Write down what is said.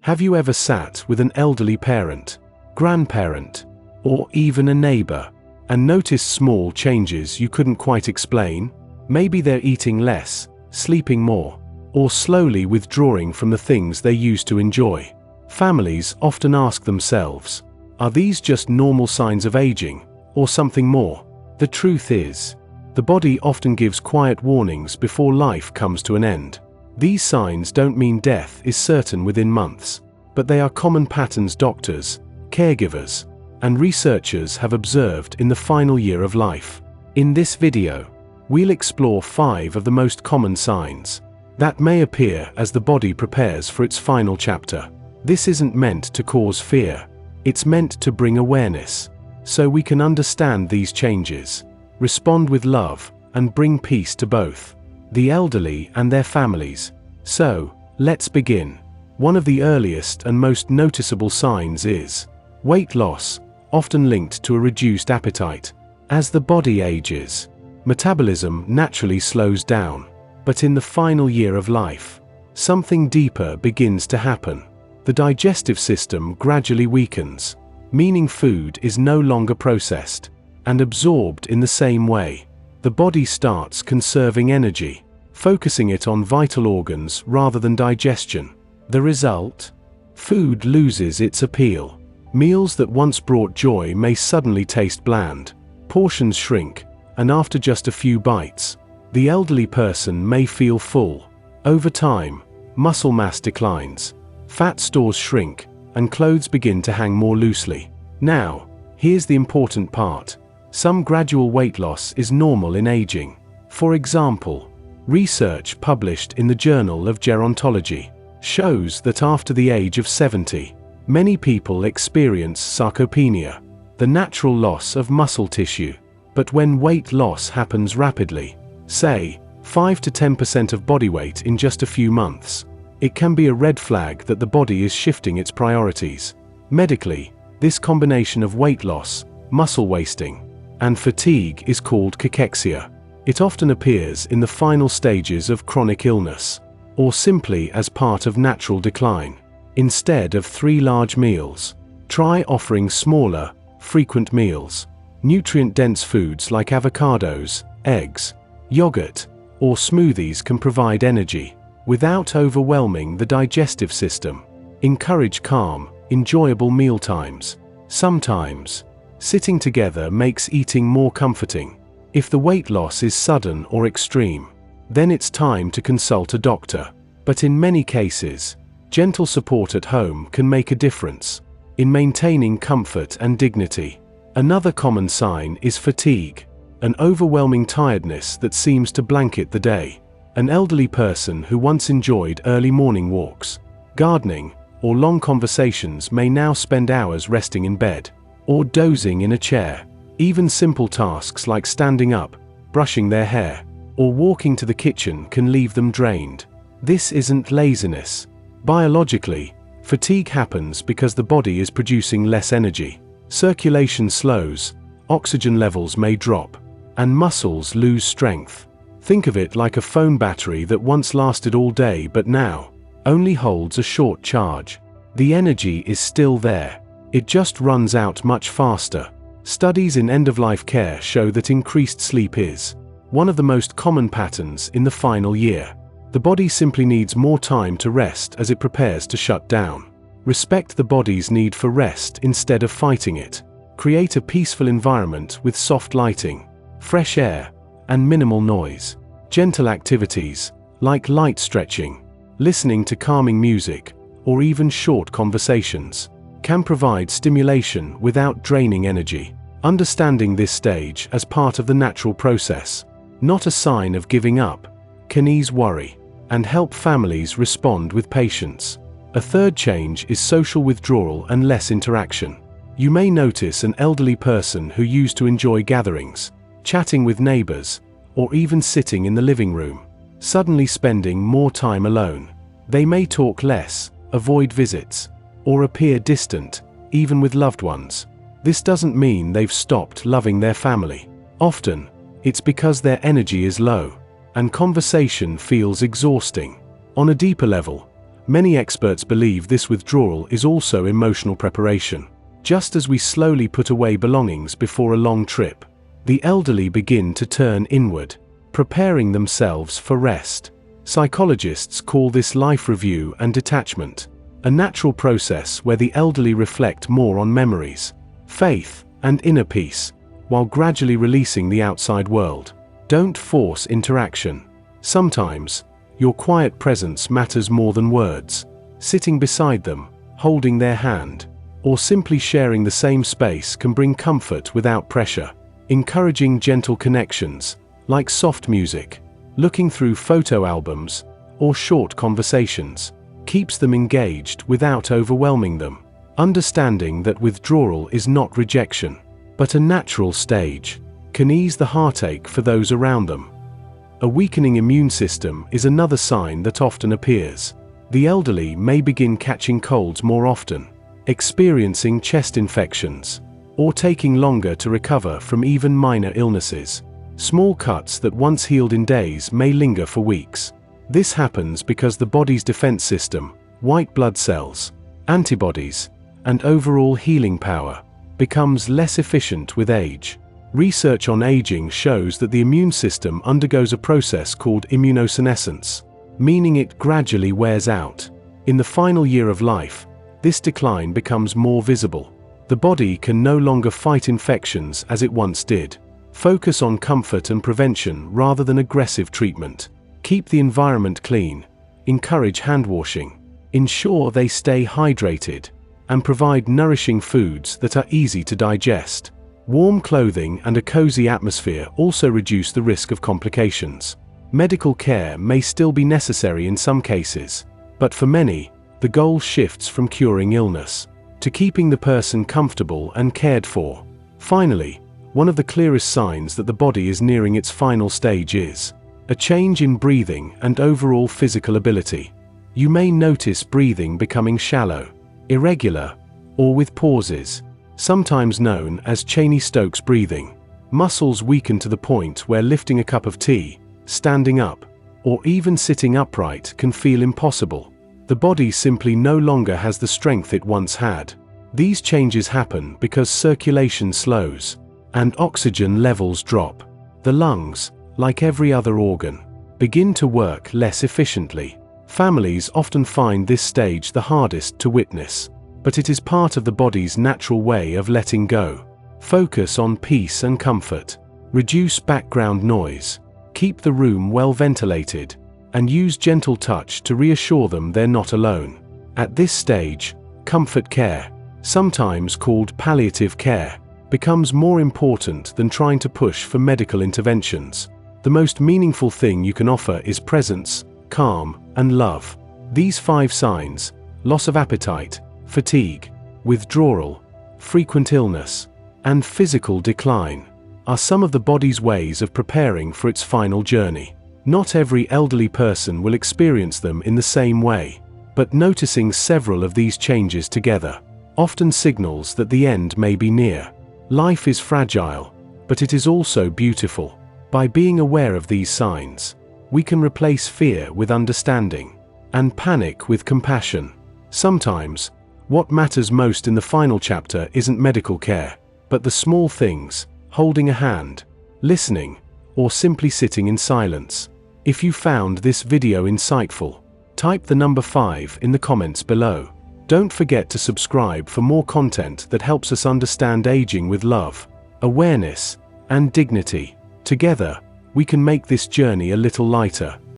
Have you ever sat with an elderly parent, grandparent, or even a neighbor, and noticed small changes you couldn't quite explain? Maybe they're eating less, sleeping more, or slowly withdrawing from the things they used to enjoy. Families often ask themselves, are these just normal signs of aging, or something more? The truth is, the body often gives quiet warnings before life comes to an end. These signs don't mean death is certain within months, but they are common patterns doctors, caregivers, and researchers have observed in the final year of life. In this video, we'll explore 5 of the most common signs that may appear as the body prepares for its final chapter. This isn't meant to cause fear, it's meant to bring awareness, so we can understand these changes, respond with love, and bring peace to both the elderly and their families. So, let's begin. One of the earliest and most noticeable signs is weight loss, often linked to a reduced appetite. As the body ages, metabolism naturally slows down, but in the final year of life, something deeper begins to happen. The digestive system gradually weakens, meaning food is no longer processed and absorbed in the same way. The body starts conserving energy, focusing it on vital organs rather than digestion. The result? Food loses its appeal. Meals that once brought joy may suddenly taste bland. Portions shrink, and after just a few bites, the elderly person may feel full. Over time, muscle mass declines, fat stores shrink, and clothes begin to hang more loosely. Now, here's the important part. Some gradual weight loss is normal in aging. For example, research published in the Journal of Gerontology shows that after the age of 70, many people experience sarcopenia, the natural loss of muscle tissue. But when weight loss happens rapidly, say 5 to 10% of body weight in just a few months, it can be a red flag that the body is shifting its priorities. Medically, this combination of weight loss, muscle wasting, and fatigue is called cachexia. It often appears in the final stages of chronic illness, or simply as part of natural decline. Instead of 3 large meals, try offering smaller, frequent meals. Nutrient-dense foods like avocados, eggs, yogurt, or smoothies can provide energy without overwhelming the digestive system. Encourage calm, enjoyable mealtimes. Sometimes, sitting together makes eating more comforting. If the weight loss is sudden or extreme, then it's time to consult a doctor. But in many cases, gentle support at home can make a difference in maintaining comfort and dignity. Another common sign is fatigue, an overwhelming tiredness that seems to blanket the day. An elderly person who once enjoyed early morning walks, gardening, or long conversations may now spend hours resting in bed or dozing in a chair. Even simple tasks like standing up, brushing their hair, or walking to the kitchen can leave them drained. This isn't laziness. Biologically, fatigue happens because the body is producing less energy. Circulation slows, oxygen levels may drop, and muscles lose strength. Think of it like a phone battery that once lasted all day but now only holds a short charge. The energy is still there, it just runs out much faster. Studies in end-of-life care show that increased sleep is one of the most common patterns in the final year. The body simply needs more time to rest as it prepares to shut down. Respect the body's need for rest instead of fighting it. Create a peaceful environment with soft lighting, fresh air, and minimal noise. Gentle activities, like light stretching, listening to calming music, or even short conversations, can provide stimulation without draining energy. Understanding this stage as part of the natural process, not a sign of giving up, can ease worry and help families respond with patience. A third change is social withdrawal and less interaction. You may notice an elderly person who used to enjoy gatherings, chatting with neighbors, or even sitting in the living room, suddenly spending more time alone. They may talk less, avoid visits, or appear distant, even with loved ones. This doesn't mean they've stopped loving their family. Often, it's because their energy is low, and conversation feels exhausting. On a deeper level, Many experts believe this withdrawal is also emotional preparation. Just as we slowly put away belongings before a long trip, the elderly begin to turn inward, preparing themselves for rest. Psychologists call this life review and detachment, a natural process where the elderly reflect more on memories, faith, and inner peace, while gradually releasing the outside world. Don't force interaction. Sometimes, your quiet presence matters more than words. Sitting beside them, holding their hand, or simply sharing the same space can bring comfort without pressure. Encouraging gentle connections, like soft music, looking through photo albums, or short conversations, keeps them engaged without overwhelming them. Understanding that withdrawal is not rejection, but a natural stage, can ease the heartache for those around them. A weakening immune system is another sign that often appears. The elderly may begin catching colds more often, experiencing chest infections, or taking longer to recover from even minor illnesses. Small cuts that once healed in days may linger for weeks. This happens because the body's defense system, white blood cells, antibodies, and overall healing power, becomes less efficient with age. Research on aging shows that the immune system undergoes a process called immunosenescence, meaning it gradually wears out. In the final year of life, this decline becomes more visible. The body can no longer fight infections as it once did. Focus on comfort and prevention rather than aggressive treatment. Keep the environment clean, encourage hand washing, ensure they stay hydrated, and provide nourishing foods that are easy to digest. Warm clothing and a cozy atmosphere also reduce the risk of complications. Medical care may still be necessary in some cases, but for many, the goal shifts from curing illness to keeping the person comfortable and cared for. Finally, one of the clearest signs that the body is nearing its final stage is a change in breathing and overall physical ability. You may notice breathing becoming shallow, irregular, or with pauses, sometimes known as Cheney-Stokes breathing. Muscles weaken to the point where lifting a cup of tea, standing up, or even sitting upright can feel impossible. The body simply no longer has the strength it once had. These changes happen because circulation slows, and oxygen levels drop. The lungs, like every other organ, begin to work less efficiently. Families often find this stage the hardest to witness, but it is part of the body's natural way of letting go. Focus on peace and comfort. Reduce background noise. Keep the room well ventilated, and use gentle touch to reassure them they're not alone. At this stage, comfort care, sometimes called palliative care, becomes more important than trying to push for medical interventions. The most meaningful thing you can offer is presence, calm, and love. These 5 signs, loss of appetite, fatigue, withdrawal, frequent illness, and physical decline, are some of the body's ways of preparing for its final journey. Not every elderly person will experience them in the same way, but noticing several of these changes together often signals that the end may be near. Life is fragile, but it is also beautiful. By being aware of these signs, we can replace fear with understanding, and panic with compassion. Sometimes, what matters most in the final chapter isn't medical care, but the small things, holding a hand, listening, or simply sitting in silence. If you found this video insightful, type the number 5 in the comments below. Don't forget to subscribe for more content that helps us understand aging with love, awareness, and dignity. Together, we can make this journey a little lighter.